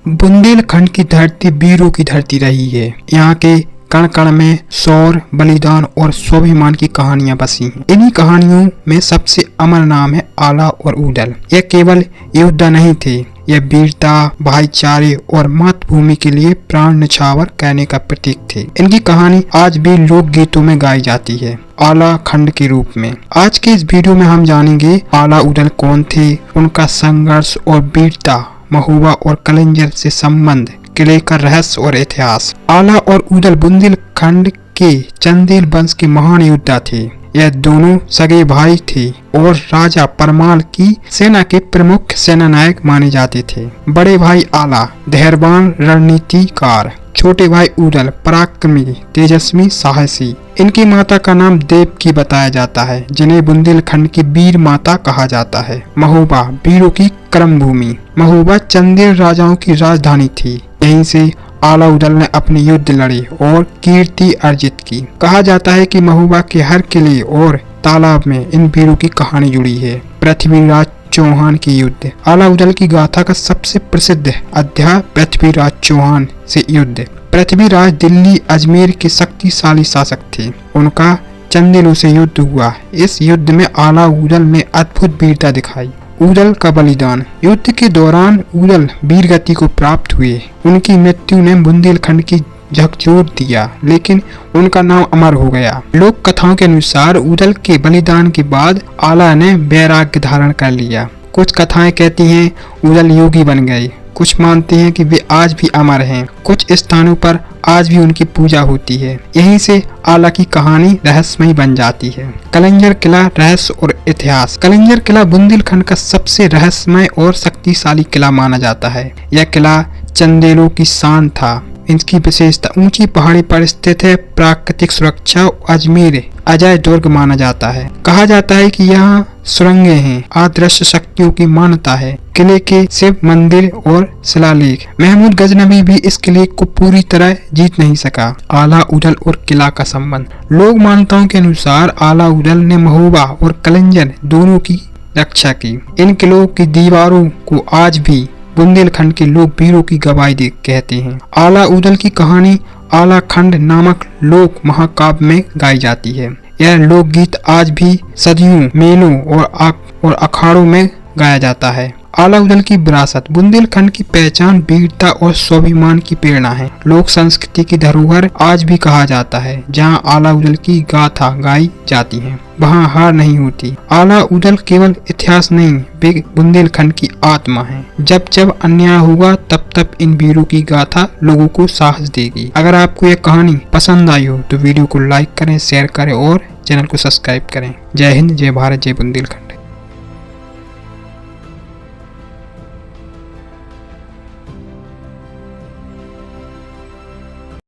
बुंदेलखंड की धरती वीरों की धरती रही है। यहाँ के कण कण में शौर्य, बलिदान और स्वाभिमान की कहानियां बसी हैं। इन्हीं कहानियों में सबसे अमर नाम है आला और ऊदल। यह केवल योद्धा नहीं थे, यह वीरता, भाईचारे और मातृभूमि के लिए प्राण न्यौछावर करने का प्रतीक थे। इनकी कहानी आज भी लोक गीतों में गाई जाती है, आला खंड के रूप में। आज के इस वीडियो में हम जानेंगे आला ऊदल कौन थे, उनका संघर्ष और वीरता, महुआ और कलिंजर से संबंध, किले का रहस्य और इतिहास। आला और ऊदल बुंदेलखंड के चंदेल वंश के महान योद्धा थे। यह दोनों सगे भाई थे और राजा परमाल की सेना के प्रमुख सेनानायक माने जाते थे। बड़े भाई आला धैर्यवान रणनीतिकार, छोटे भाई ऊदल पराक्रमी, तेजस्वी, साहसी। इनकी माता का नाम देवकी बताया जाता है, जिन्हें बुंदेलखंड की वीर माता कहा जाता है। महुआ वीरों की कर्म भूमि। महुआ चंदेल राजाओं की राजधानी थी। यहीं से आला ऊदल ने अपने युद्ध लड़े और कीर्ति अर्जित की। कहा जाता है कि महुआ के हर किले और तालाब में इन वीरों की कहानी जुड़ी है। पृथ्वीराज चौहान की युद्ध। आला ऊदल की गाथा का सबसे प्रसिद्ध अध्याय पृथ्वीराज चौहान से युद्ध। पृथ्वीराज दिल्ली अजमेर के शक्तिशाली शासक थे। उनका चंदेलों से युद्ध हुआ। इस युद्ध में आला ऊदल ने अद्भुत वीरता दिखाई। ऊदल का बलिदान। युद्ध के दौरान ऊदल वीर गति को प्राप्त हुए। उनकी मृत्यु ने बुंदेलखंड की झकझोर दिया, लेकिन उनका नाम अमर हो गया। लोक कथाओं के अनुसार ऊदल के बलिदान के बाद आला ने वैराग्य धारण कर लिया। कुछ कथाएं कहती हैं ऊदल योगी बन गए। कुछ मानते हैं कि वे आज भी अमर हैं। कुछ स्थानों पर आज भी उनकी पूजा होती है। यहीं से आला की कहानी रहस्यमयी बन जाती है। कलिंजर किला, रहस्य और इतिहास। कलिंजर किला बुंदेलखंड का सबसे रहस्यमय और शक्तिशाली किला माना जाता है। यह किला चंदेलों की शान था। इसकी विशेषता ऊंची पहाड़ी पर स्थित है। प्राकृतिक सुरक्षा, अजमेर अजय दुर्ग माना जाता है। कहा जाता है कि यहाँ सुरंगें हैं, अदृश्य शक्तियों की मान्यता है। किले के शिव मंदिर और शिलालेख। महमूद गजनवी भी इस किले को पूरी तरह जीत नहीं सका। आला ऊदल और किला का संबंध। लोक मान्यताओं के अनुसार आला ऊदल ने महुआ और कलिंजर दोनों की रक्षा की। इन किलों की दीवारों को आज भी बुंदेलखंड के लोग वीरों की गवाही दे कहते हैं। आला ऊदल की कहानी आला खंड नामक लोक महाकाव्य में गाई जाती है। यह लोकगीत आज भी सदियों मेलों और अखाड़ों में गाया जाता है। आला ऊदल की विरासत। बुंदेलखंड की पहचान वीरता और स्वाभिमान की प्रेरणा है। लोक संस्कृति की धरोहर आज भी कहा जाता है। जहां आला ऊदल की गाथा गाई जाती है, वहां हार नहीं होती। आला ऊदल केवल इतिहास नहीं, वे बुंदेलखंड की आत्मा है। जब जब अन्याय होगा तब तब इन वीरों की गाथा लोगों को साहस देगी। अगर आपको यह कहानी पसंद आई हो तो वीडियो को लाइक करें, शेयर करें और चैनल को सब्सक्राइब करें। जय हिंद, जय भारत, जय बुंदेलखंड।